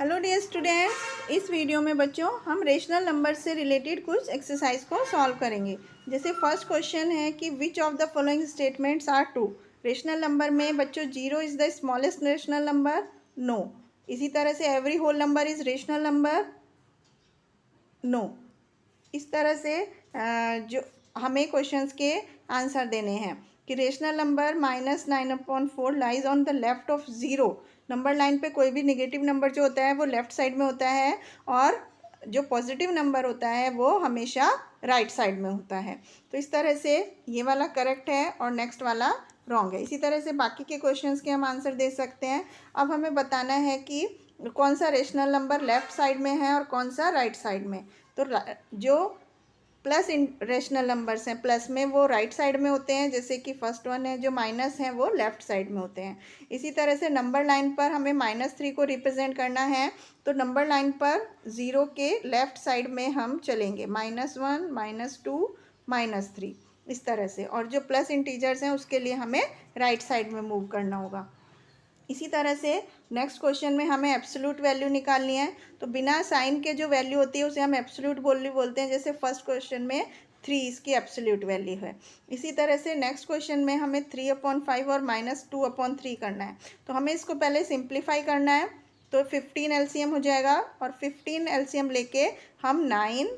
Hello dear students, इस video में बच्चों हम रेशनल नंबर से रिलेटेड कुछ एक्सरसाइज को सॉल्व करेंगे। जैसे फर्स्ट क्वेश्चन है कि which of the following statements are true. Rational number में बच्चों 0 is the smallest rational number, no. इसी तरह से every whole number is rational number, no. इस तरह से जो हमें क्वेश्चंस के आंसर देने हैं कि rational number -9/4 lies on the left of zero. Number line पे कोई भी नेगेटिव नंबर जो होता है वो लेफ्ट साइड में होता है और जो पॉजिटिव नंबर होता है वो हमेशा राइट साइड में होता है। तो इस तरह से ये वाला करेक्ट है और नेक्स्ट वाला रॉन्ग है। इसी तरह से बाकी के क्वेश्चंस के हम आंसर दे सकते हैं। अब हमें बताना है कि कौन सा रेशनल नंबर लेफ्ट साइड में है और कौन सा राइट साइड में। तो जो प्लस इन रेशनल नंबर्स हैं प्लस में वो राइट साइड में होते हैं, जैसे कि फर्स्ट वन है। जो माइनस हैं वो लेफ्ट साइड में होते हैं। इसी तरह से नंबर लाइन पर हमें -3 को रिप्रेजेंट करना है, तो नंबर लाइन पर 0 के लेफ्ट साइड में हम चलेंगे, -1, -2, -3 इस तरह से। और जो प्लस इंटीजर्स हैं उसके लिए हमें राइट साइड में मूव करना होगा। इसी तरह से नेक्स्ट क्वेश्चन में हमें एब्सोल्यूट वैल्यू निकालनी है, तो बिना साइन के जो वैल्यू होती है उसे हम एब्सोल्यूट वैल्यू बोलते हैं। जैसे फर्स्ट क्वेश्चन में 3 इसकी एब्सोल्यूट वैल्यू है। इसी तरह से नेक्स्ट क्वेश्चन में हमें 3/5 और -2/3 करना है, तो हमें इसको पहले सिंप्लीफाई करना है। तो 15 एलसीएम हो जाएगा और 15 एलसीएम लेके हम 9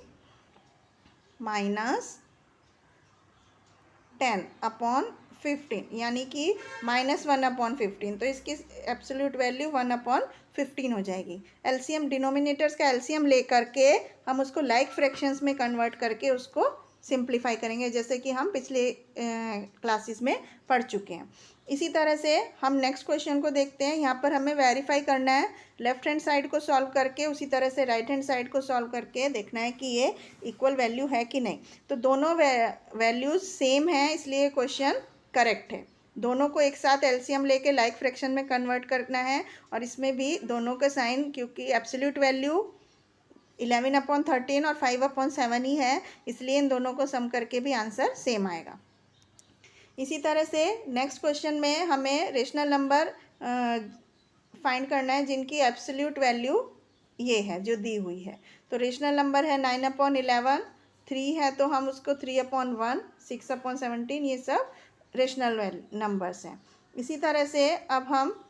-10/15 यानी कि -1/15, तो इसकी एब्सोल्यूट वैल्यू 1/15 हो जाएगी। एलसीएम डिनोमिनेटर्स का एलसीएम ले करके हम उसको लाइक फ्रैक्शंस में कन्वर्ट करके उसको सिंप्लीफाई करेंगे, जैसे कि हम पिछले क्लासेस में पढ़ चुके हैं। इसी तरह से हम नेक्स्ट क्वेश्चन को देखते हैं। यहाँ पर हमें वेरीफाई करना है लेफ्ट हैंड साइड को सॉल्व करके, उसी तरह से राइट हैंड साइड को सॉल्व करके देखना है कि ये इक्वल वैल्यू है कि नहीं। तो दोनों वैल्यूज़ सेम हैं, इसलिए क्वेश्चन करेक्ट है। दोनों को एक साथ एलसीएम लेके लाइक फ्रैक्शन में कन्वर्ट करना है, और इसमें भी दोनों का साइन, क्योंकि एब्सोल्यूट वैल्यू 11/13 और 5/7 ही है, इसलिए इन दोनों को सम करके भी आंसर सेम आएगा। इसी तरह से नेक्स्ट क्वेश्चन में हमें रेशनल नंबर फाइंड करना है जिनकी एब्सोल्यूट वैल्यू ये है जो दी हुई है। तो रेशनल नंबर है 9/11, 3 है तो हम उसको 3/1, 6/17, ये सब रेशनल नंबर्स हैं। इसी तरह से अब हम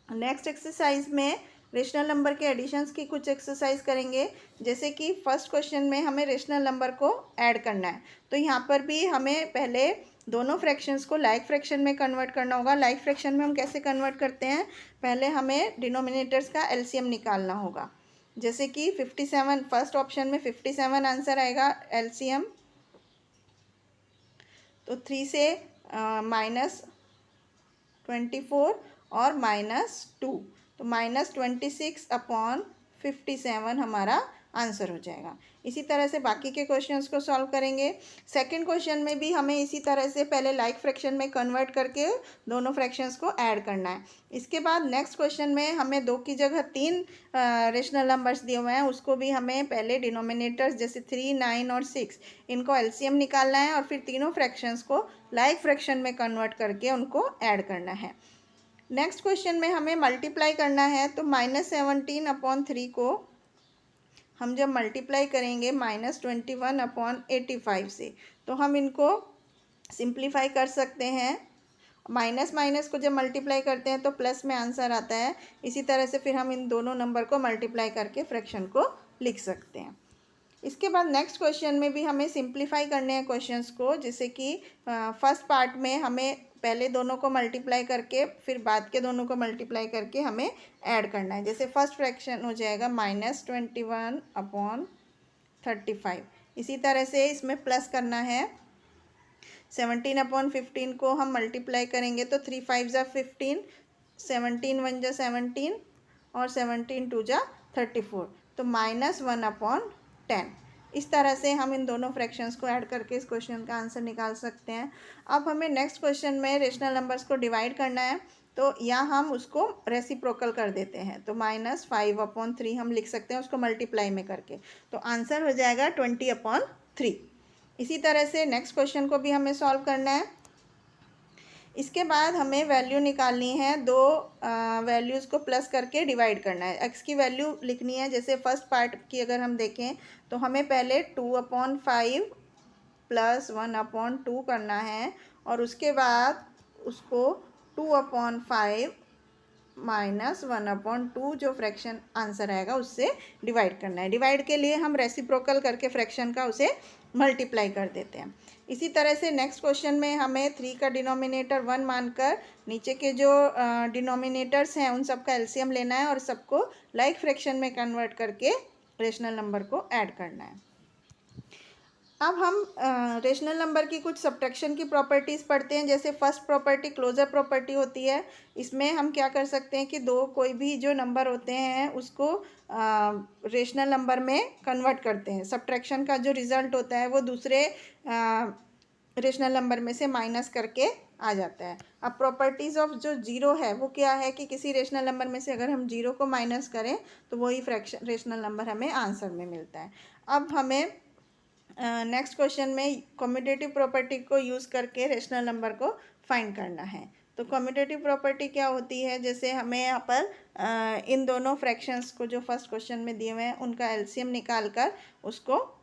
नेक्स्ट एक्सरसाइज में रेशनल नंबर के एडिशंस की कुछ एक्सरसाइज करेंगे। जैसे कि फर्स्ट क्वेश्चन में हमें रेशनल नंबर को ऐड करना है, तो यहाँ पर भी हमें पहले दोनों फ्रैक्शंस को लाइक फ्रैक्शन में कन्वर्ट करना होगा। लाइक फ्रैक्शन में हम कैसे कन्वर्ट करते हैं, पहले हमें डिनोमिनेटर्स का एलसीएम निकालना होगा। जैसे कि 57, फर्स्ट ऑप्शन में 57 आंसर आएगा एलसीएम, तो 3 से -24 और -2, तो -26/57 हमारा आंसर हो जाएगा। इसी तरह से बाकी के क्वेश्चंस को सॉल्व करेंगे। सेकंड क्वेश्चन में भी हमें इसी तरह से पहले लाइक फ्रैक्शन में कन्वर्ट करके दोनों फ्रैक्शंस को ऐड करना है। इसके बाद नेक्स्ट क्वेश्चन में हमें 2 की जगह 3 रेशनल नंबर्स दिए हुए हैं, उसको भी हमें पहले डिनोमिनेटर्स जैसे 3, 9 और 6 इनको एलसीएम निकालना है और फिर तीनों फ्रैक्शंस को लाइक फ्रैक्शन में कन्वर्ट करके उनको ऐड करना है। नेक्स्ट क्वेश्चन में हमें मल्टीप्लाई करना है, तो -17/3 को हम जब मल्टीप्लाई करेंगे -21/85 से, तो हम इनको सिंप्लीफाई कर सकते हैं। माइनस माइनस को जब मल्टीप्लाई करते हैं तो प्लस में आंसर आता है। इसी तरह से फिर हम इन दोनों नंबर को मल्टीप्लाई करके फ्रैक्शन को लिख सकते हैं। इसके बाद नेक्स्ट क्वेश्चन में भी हमें सिंप्लीफाई करने हैं क्वेश्चंस को, जैसे कि फर्स्ट पार्ट में हमें पहले दोनों को मल्टीप्लाई करके फिर बाद के दोनों को मल्टीप्लाई करके हमें ऐड करना है। जैसे फर्स्ट फ्रैक्शन हो जाएगा -21/35। इसी तरह से इसमें प्लस करना है, 17/15 को हम मल्टीप्लाई करेंगे तो 3 5 ज़ा 15, 17 1 ज़ा 17 और 17 2 ज़ा 34, तो -1/10। इस तरह से हम इन दोनों फ्रैक्शंस को ऐड करके इस क्वेश्चन का आंसर निकाल सकते हैं। अब हमें नेक्स्ट क्वेश्चन में रेशनल नंबर्स को डिवाइड करना है, तो या हम उसको रेसिप्रोकल कर देते हैं, तो -5/3 हम लिख सकते हैं उसको मल्टीप्लाई में करके, तो आंसर हो जाएगा 20/3। इसी तरह से नेक्स्ट क्वेश्चन को भी हमें सॉल्व करना है। इसके बाद हमें वैल्यू निकालनी है, दो वैल्यूज़ को प्लस करके डिवाइड करना है। एक्स की वैल्यू लिखनी है, जैसे फर्स्ट पार्ट की अगर हम देखें तो हमें पहले 2/5 प्लस 1/2 करना है और उसके बाद उसको 2/5 माइनस 1/2 जो फ्रैक्शन आंसर आएगा उससे डिवाइड करना है। डिवाइड के लिए हम रेसिप्रोकल करके फ्रैक्शन का उसे मल्टीप्लाई कर देते हैं। इसी तरह से नेक्स्ट क्वेश्चन में हमें 3 का डिनोमिनेटर 1 मानकर नीचे के जो डिनोमिनेटर्स हैं उन सब का एलसीएम लेना है और सबको लाइक फ्रैक्शन में कन्वर्ट करके रेशनल नंबर को ऐड करना है। अब हम रेशनल नंबर की कुछ सब्ट्रैक्शन की प्रॉपर्टीज़ पढ़ते हैं। जैसे फर्स्ट प्रॉपर्टी क्लोजर प्रॉपर्टी होती है। इसमें हम क्या कर सकते हैं कि दो कोई भी जो नंबर होते हैं उसको रेशनल नंबर में कन्वर्ट करते हैं। सब्ट्रैक्शन का जो रिज़ल्ट होता है वो दूसरे रेशनल नंबर में से माइनस करके आ जाता है। अब प्रॉपर्टीज़ ऑफ जो जीरो है वो क्या है कि किसी रेशनल नंबर में से अगर हम जीरो को माइनस करें तो वही फ्रैक्शन रेशनल नंबर हमें आंसर में मिलता है। अब हमें नेक्स्ट क्वेश्चन में कम्यूटेटिव प्रॉपर्टी को यूज़ करके रेशनल नंबर को फाइंड करना है। तो कम्यूटेटिव प्रॉपर्टी क्या होती है, जैसे हमें यहाँ पर इन दोनों फ्रैक्शंस को जो फर्स्ट क्वेश्चन में दिए हुए हैं उनका एलसीएम निकाल कर उसको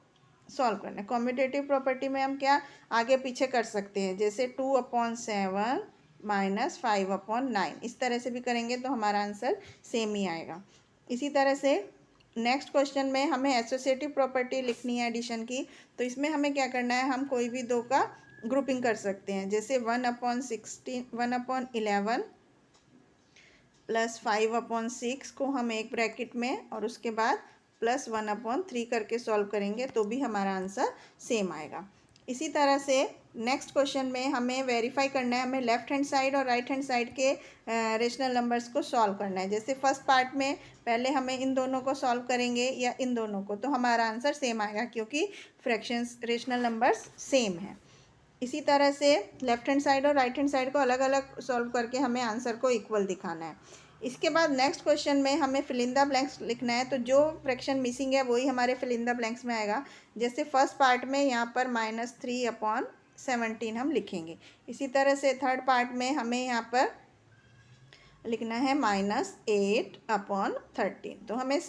सॉल्व करना है। कम्यूटेटिव प्रॉपर्टी में हम क्या आगे पीछे कर सकते हैं, जैसे 2/7 माइनस 5/9 इस तरह से भी करेंगे तो हमारा आंसर सेम ही आएगा। इसी तरह से नेक्स्ट क्वेश्चन में हमें एसोसिएटिव प्रॉपर्टी लिखनी है एडिशन की। तो इसमें हमें क्या करना है, हम कोई भी दो का ग्रुपिंग कर सकते हैं। जैसे 1/11 प्लस 5/6 को हम एक ब्रैकेट में और उसके बाद प्लस 1/3 करके सॉल्व करेंगे तो भी हमारा आंसर सेम आएगा। इसी तरह से नेक्स्ट क्वेश्चन में हमें वेरीफाई करना है, हमें लेफ्ट हैंड साइड और राइट हैंड साइड के रेशनल नंबर्स को सॉल्व करना है। जैसे फर्स्ट पार्ट में पहले हमें इन दोनों को सॉल्व करेंगे या इन दोनों को, तो हमारा आंसर सेम आएगा क्योंकि फ्रैक्शंस रेशनल नंबर्स सेम हैं। इसी तरह से लेफ्ट हैंड साइड और राइट हैंड साइड को अलग अलग सॉल्व करके हमें आंसर को इक्वल दिखाना है। इसके बाद नेक्स्ट क्वेश्चन में हमें फिल इन द ब्लैंक्स लिखना है। तो जो फ्रैक्शन मिसिंग है वही हमारे फिल इन द ब्लैंक्स में आएगा। जैसे फर्स्ट पार्ट में यहाँ पर -3/17 हम लिखेंगे। इसी तरह से थर्ड पार्ट में हमें यहाँ पर लिखना है -8/13। तो हमें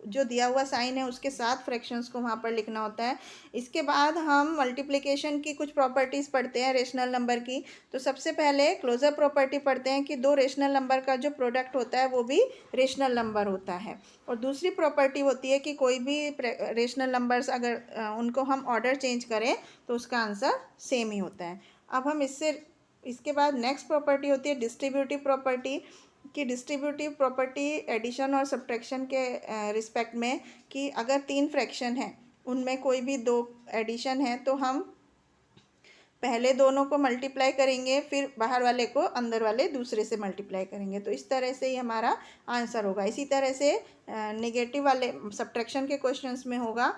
जो दिया हुआ साइन है उसके साथ फ्रैक्शंस को वहाँ पर लिखना होता है। इसके बाद हम मल्टीप्लिकेशन की कुछ प्रॉपर्टीज़ पढ़ते हैं रेशनल नंबर की। तो सबसे पहले क्लोजर प्रॉपर्टी पढ़ते हैं कि दो रेशनल नंबर का जो प्रोडक्ट होता है वो भी रेशनल नंबर होता है। और दूसरी प्रॉपर्टी होती है कि कोई भी रेशनल नंबर्स अगर उनको हम ऑर्डर चेंज करें तो उसका आंसर सेम ही होता है। अब हम इसके बाद नेक्स्ट प्रॉपर्टी होती है डिस्ट्रीब्यूटिव प्रॉपर्टी कि डिस्ट्रीब्यूटिव प्रॉपर्टी एडिशन और सब्ट्रैक्शन के रिस्पेक्ट में कि अगर 3 फ्रैक्शन हैं उनमें कोई भी 2 एडिशन है तो हम पहले दोनों को मल्टीप्लाई करेंगे, फिर बाहर वाले को अंदर वाले दूसरे से मल्टीप्लाई करेंगे। तो इस तरह से ही हमारा आंसर होगा। इसी तरह से नेगेटिव वाले सब्ट्रैक्शन के क्वेश्चंस में होगा।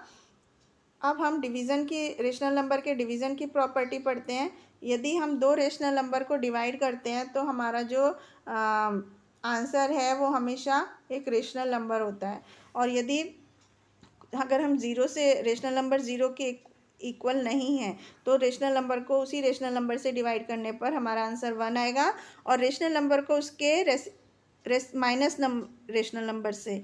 अब हम डिवीज़न की रेशनल नंबर के डिवीज़न की प्रॉपर्टी पढ़ते हैं। यदि हम दो रेशनल नंबर को डिवाइड करते हैं तो हमारा जो आंसर है वो हमेशा एक रेशनल नंबर होता है। और यदि अगर हम ज़ीरो से रेशनल नंबर ज़ीरो के इक्वल नहीं है तो रेशनल नंबर को उसी रेशनल नंबर से डिवाइड करने पर हमारा आंसर 1 आएगा और रेशनल नंबर को उसके रेशनल नंबर से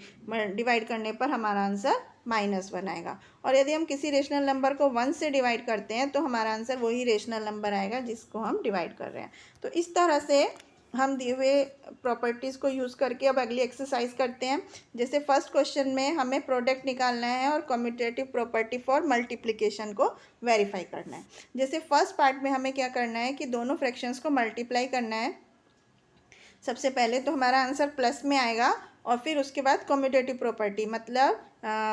डिवाइड करने पर हमारा आंसर -1 आएगा। और यदि हम किसी रेशनल नंबर को 1 से डिवाइड करते हैं तो हमारा आंसर वही रेशनल नंबर आएगा जिसको हम डिवाइड कर रहे हैं। तो इस तरह से हम दिए हुए प्रॉपर्टीज़ को यूज़ करके अब अगली एक्सरसाइज करते हैं। जैसे फर्स्ट क्वेश्चन में हमें प्रोडक्ट निकालना है और कम्यूटेटिव प्रॉपर्टी फॉर मल्टीप्लिकेशन को वेरीफाई करना है। जैसे फर्स्ट पार्ट में हमें क्या करना है कि दोनों फ्रैक्शंस को मल्टीप्लाई करना है। सबसे पहले तो हमारा आंसर प्लस में आएगा और फिर उसके बाद कम्यूटेटिव प्रॉपर्टी मतलब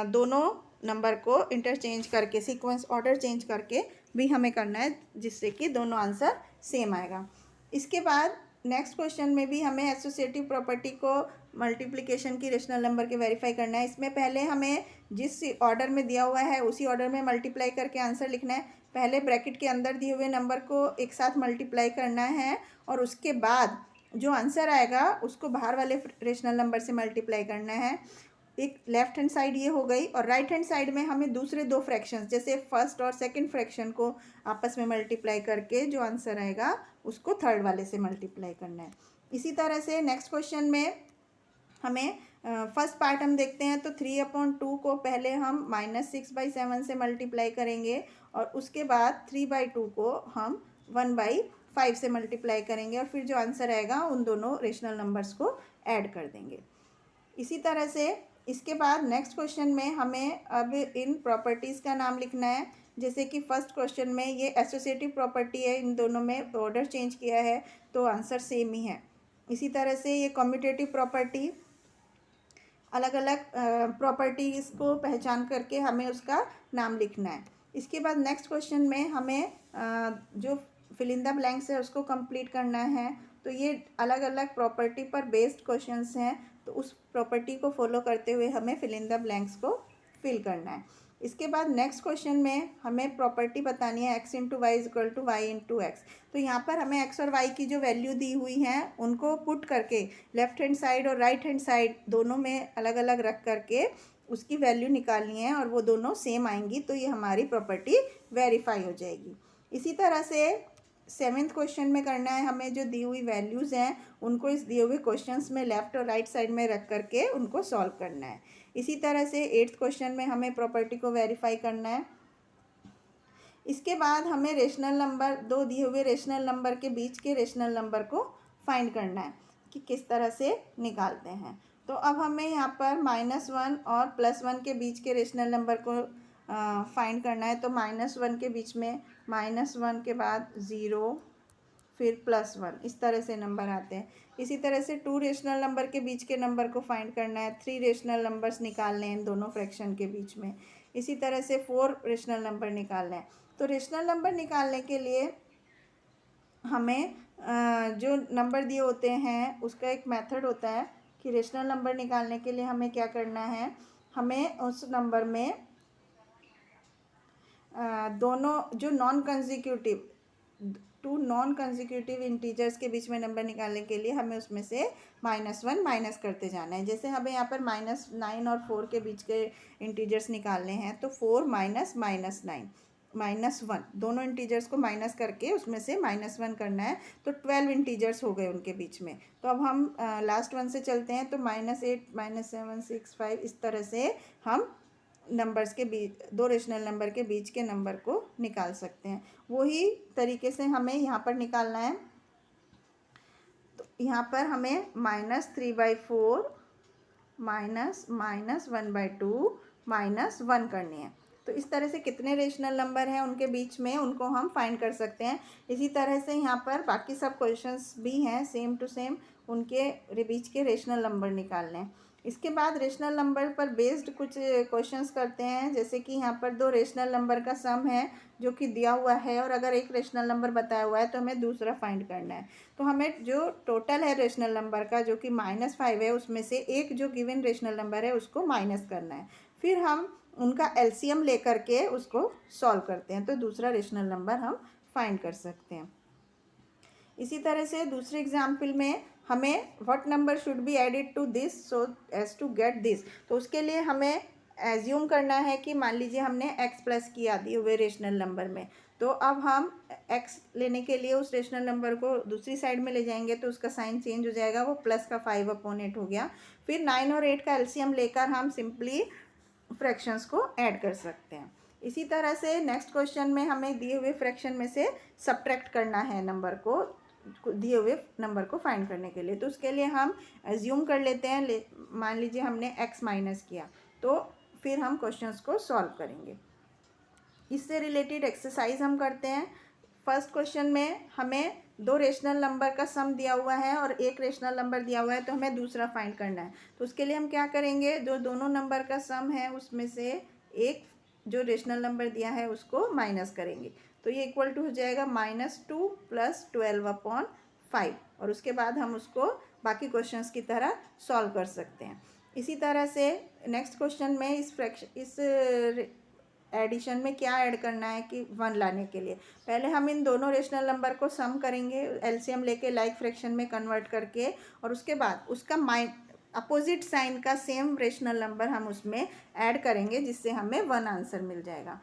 दोनों नंबर को इंटरचेंज करके सीक्वेंस ऑर्डर चेंज करके भी हमें करना है जिससे कि दोनों आंसर सेम आएगा। इसके बाद नेक्स्ट क्वेश्चन में भी हमें एसोसिएटिव प्रॉपर्टी को मल्टीप्लिकेशन की रेशनल नंबर के वेरीफाई करना है। इसमें पहले हमें जिस ऑर्डर में दिया हुआ है उसी ऑर्डर में मल्टीप्लाई करके आंसर लिखना है। पहले ब्रैकेट के अंदर दिए हुए नंबर को एक साथ मल्टीप्लाई करना है और उसके बाद जो आंसर आएगा उसको बाहर वाले रेशनल नंबर से मल्टीप्लाई करना है। एक लेफ्ट हैंड साइड ये हो गई, और राइट हैंड साइड में हमें दूसरे दो फ्रैक्शंस जैसे फर्स्ट और सेकंड फ्रैक्शन को आपस में मल्टीप्लाई करके जो आंसर आएगा उसको थर्ड वाले से मल्टीप्लाई करना है। इसी तरह से नेक्स्ट क्वेश्चन में हमें फर्स्ट पार्ट हम देखते हैं, तो 3/2 को पहले हम -6/7 से मल्टीप्लाई करेंगे, और उसके बाद 3/2 को हम 1/5 से मल्टीप्लाई करेंगे, और फिर जो आंसर आएगा उन दोनों रेशनल नंबर्स को ऐड कर देंगे। इसी तरह से इसके बाद नेक्स्ट क्वेश्चन में हमें अब इन प्रॉपर्टीज़ का नाम लिखना है। जैसे कि फर्स्ट क्वेश्चन में ये एसोसिएटिव प्रॉपर्टी है, इन दोनों में ऑर्डर चेंज किया है तो आंसर सेम ही है। इसी तरह से ये कम्यूटेटिव प्रॉपर्टी, अलग अलग प्रॉपर्टीज़ को पहचान करके हमें उसका नाम लिखना है। इसके बाद नेक्स्ट क्वेश्चन में हमें जो फिल इन द ब्लैंक्स है उसको कंप्लीट करना है। तो ये अलग अलग प्रॉपर्टी पर बेस्ड क्वेश्चंस हैं, तो उस प्रॉपर्टी को फॉलो करते हुए हमें फिल इन द ब्लैंक्स को फिल करना है। इसके बाद नेक्स्ट क्वेश्चन में हमें प्रॉपर्टी बतानी है x into y is equal to y into x. तो यहाँ पर हमें x और y की जो वैल्यू दी हुई हैं उनको पुट करके लेफ्ट हैंड साइड और राइट हैंड साइड दोनों में अलग अलग रख करके उसकी वैल्यू निकालनी है, और वो दोनों सेम आएंगी तो ये हमारी प्रॉपर्टी वेरीफाई हो जाएगी। इसी तरह से सेवेंथ क्वेश्चन में करना है हमें, जो दी हुई वैल्यूज़ हैं उनको इस दिए हुए क्वेश्चंस में लेफ्ट और राइट साइड में रख करके उनको सॉल्व करना है। इसी तरह से एट्थ क्वेश्चन में हमें प्रॉपर्टी को वेरीफाई करना है। इसके बाद हमें रेशनल नंबर, दो दिए हुए रेशनल नंबर के बीच के रेशनल नंबर को फाइंड करना है कि किस तरह से निकालते हैं। तो अब हमें यहाँ पर -1 और +1 के बीच के रेशनल नंबर को फाइंड करना है। तो -1 के बीच में -1 के बाद 0 फिर +1, इस तरह से नंबर आते हैं। इसी तरह से 2 रेशनल नंबर के बीच के नंबर को फाइंड करना है। 3 रेशनल नंबर्स निकालने हैं इन दोनों फ्रैक्शन के बीच में। इसी तरह से 4 रेशनल नंबर निकालना है। तो रेशनल नंबर निकालने के लिए हमें जो नंबर दिए होते हैं उसका एक मेथड होता है कि रेशनल नंबर निकालने के लिए हमें क्या करना है, हमें उस नंबर में दोनों जो non consecutive, two non consecutive integers के बीच में नंबर निकालने के लिए हमें उसमें से -1 माइनस करते जाना है। जैसे हमें यहाँ पर -9 और 4 के बीच के इंटीजर्स निकालने हैं, तो 4 माइनस -9 -1 दोनों इंटीजर्स को माइनस करके उसमें से -1 करना है। तो 12 इंटीजर्स हो गए उनके बीच में। तो अब हम लास्ट वन से चलते हैं, तो -8 -7 6 5 इस तरह से हम नंबर्स के बीच, दो रेशनल नंबर के बीच के नंबर को निकाल सकते हैं। वही तरीके से हमें यहाँ पर निकालना है। तो यहाँ पर हमें -3/4 -1/2 -1 करनी है। तो इस तरह से कितने रेशनल नंबर हैं उनके बीच में, उनको हम फाइंड कर सकते हैं। इसी तरह से यहाँ पर बाकी सब क्वेश्चंस भी हैं सेम टू सेम, उनके बीच के रेशनल नंबर निकालने हैं। इसके बाद रेशनल नंबर पर बेस्ड कुछ क्वेश्चंस करते हैं। जैसे कि यहाँ पर दो रेशनल नंबर का सम है जो कि दिया हुआ है, और अगर एक रेशनल नंबर बताया हुआ है तो हमें दूसरा फाइंड करना है। तो हमें जो टोटल है रेशनल नंबर का जो कि -5 है, उसमें से एक जो गिवन रेशनल नंबर है उसको माइनस करना है। फिर हम उनका एलसीएम लेकर के उसको सॉल्व करते हैं, तो दूसरा रेशनल नंबर हम फाइंड कर सकते हैं। इसी तरह से दूसरे एग्जाम्पल में हमें what number should be added to this so as to get this. तो उसके लिए हमें एज्यूम करना है कि मान लीजिए हमने x प्लस किया दिए हुए रेशनल नंबर में, तो अब हम x लेने के लिए उस रेशनल नंबर को दूसरी साइड में ले जाएंगे तो उसका साइन चेंज हो जाएगा, वो प्लस का 5/8 हो गया। फिर 9 और 8 का एलसीएम लेकर हम सिंपली फ्रैक्शंस को ऐड कर सकते हैं। इसी तरह से नेक्स्ट क्वेश्चन में हमें दिए हुए फ्रैक्शन में से सब्ट्रैक्ट करना है नंबर को, दिए हुए नंबर को फाइंड करने के लिए। तो उसके लिए हम एज्यूम कर लेते हैं, मान लीजिए हमने x माइनस किया, तो फिर हम क्वेश्चंस को सॉल्व करेंगे। इससे रिलेटेड एक्सरसाइज हम करते हैं। फर्स्ट क्वेश्चन में हमें दो रेशनल नंबर का सम दिया हुआ है और एक रेशनल नंबर दिया हुआ है, तो हमें दूसरा फाइंड करना है। तो उसके लिए हम क्या करेंगे, जो दोनों नंबर का सम है उसमें से एक जो रेशनल नंबर दिया है उसको माइनस करेंगे। तो ये इक्वल टू हो जाएगा -2 + 12/5, और उसके बाद हम उसको बाकी क्वेश्चंस की तरह सॉल्व कर सकते हैं। इसी तरह से नेक्स्ट क्वेश्चन में इस एडिशन में क्या ऐड करना है कि 1 लाने के लिए पहले हम इन दोनों रेशनल नंबर को सम करेंगे एलसीएम लेके लाइक फ्रैक्शन में कन्वर्ट करके, और उसके बाद उसका अपोजिट साइन का सेम रेशनल नंबर हम उसमें ऐड करेंगे, जिससे हमें 1 आंसर मिल जाएगा।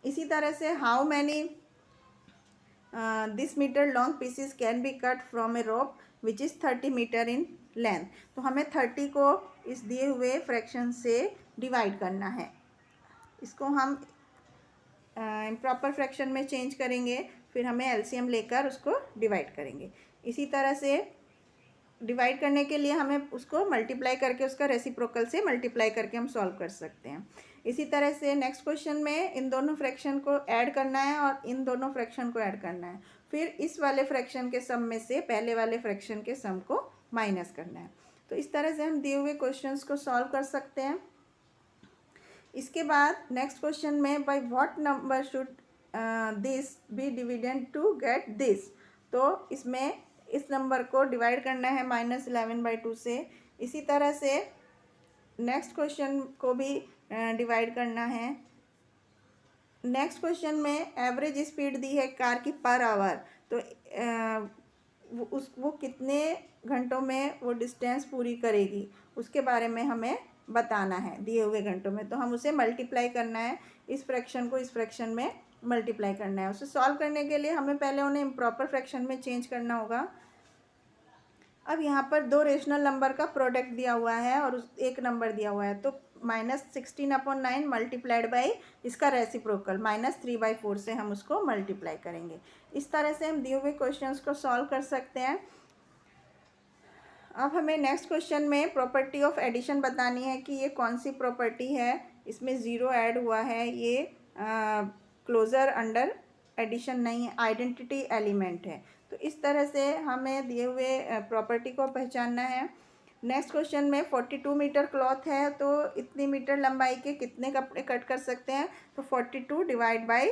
इसी तरह से how many this metre long pieces can be cut from a rope which is 30 metre in length. तो हमें 30 को इस दिए हुए फ्रैक्शन से डिवाइड करना है। इसको हम इम्प्रॉपर फ्रैक्शन में चेंज करेंगे, फिर हमें एलसीएम लेकर उसको डिवाइड करेंगे। इसी तरह से डिवाइड करने के लिए हमें उसको मल्टीप्लाई करके, उसका रेसिप्रोकल से मल्टीप्लाई करके हम सॉल्व कर सकते हैं। इसी तरह से नेक्स्ट क्वेश्चन में इन दोनों फ्रैक्शन को ऐड करना है और इन दोनों फ्रैक्शन को ऐड करना है। फिर इस वाले फ्रैक्शन के सम में से पहले वाले फ्रैक्शन के सम को माइनस करना है। तो इस तरह से हम दिए हुए क्वेश्चंस को सॉल्व कर सकते हैं। इसके बाद नेक्स्ट क्वेश्चन में by what number should this be divided to get this. तो इसमें इस नंबर को डिवाइड करना है -11/2 से। इसी तरह से नेक्स्ट क्वेश्चन को भी डिवाइड करना है। नेक्स्ट क्वेश्चन में एवरेज स्पीड दी है कार की पर आवर, तो वो कितने घंटों में वो डिस्टेंस पूरी करेगी उसके बारे में हमें बताना है दिए हुए घंटों में। तो हम उसे मल्टीप्लाई करना है, इस फ्रैक्शन को इस फ्रैक्शन में मल्टीप्लाई करना है। उसे सॉल्व करने के लिए हमें पहले उन्हें इम्प्रॉपर फ्रैक्शन में चेंज करना होगा। अब यहाँ पर दो रेशनल नंबर का प्रोडक्ट दिया हुआ है और एक नंबर दिया हुआ है, तो -16/9 मल्टीप्लाइड बाई इसका रेसिप्रोकल -3/4 से हम उसको मल्टीप्लाई करेंगे। इस तरह से हम दिए हुए क्वेश्चंस को सॉल्व कर सकते हैं। अब हमें नेक्स्ट क्वेश्चन में प्रॉपर्टी ऑफ एडिशन बतानी है कि ये कौन सी प्रॉपर्टी है, इसमें ज़ीरो ऐड हुआ है, ये क्लोजर अंडर एडिशन नहीं है, आइडेंटिटी एलिमेंट है। तो इस तरह से हमें दिए हुए प्रॉपर्टी को पहचानना है। नेक्स्ट क्वेश्चन में 42 मीटर क्लॉथ है, तो इतनी मीटर लंबाई के कितने कपड़े कट कर सकते हैं, तो 42 डिवाइड बाई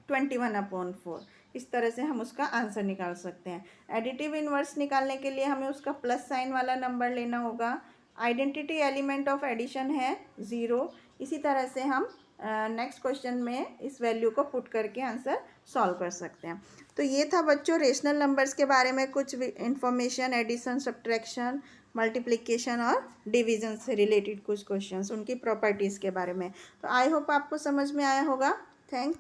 21/4। इस तरह से हम उसका आंसर निकाल सकते हैं। एडिटिव इन्वर्स निकालने के लिए हमें उसका प्लस साइन वाला नंबर लेना होगा। आइडेंटिटी एलिमेंट ऑफ एडिशन है 0। इसी तरह से हम नेक्स्ट क्वेश्चन में इस वैल्यू को पुट करके आंसर सॉल्व कर सकते हैं। तो ये था बच्चों रेशनल नंबर्स के बारे में कुछ इन्फॉर्मेशन, एडिशन, सब्ट्रैक्शन, मल्टीप्लिकेशन और डिवीजन से रिलेटेड कुछ क्वेश्चंस, उनकी प्रॉपर्टीज़ के बारे में। तो आई होप आपको समझ में आया होगा। थैंक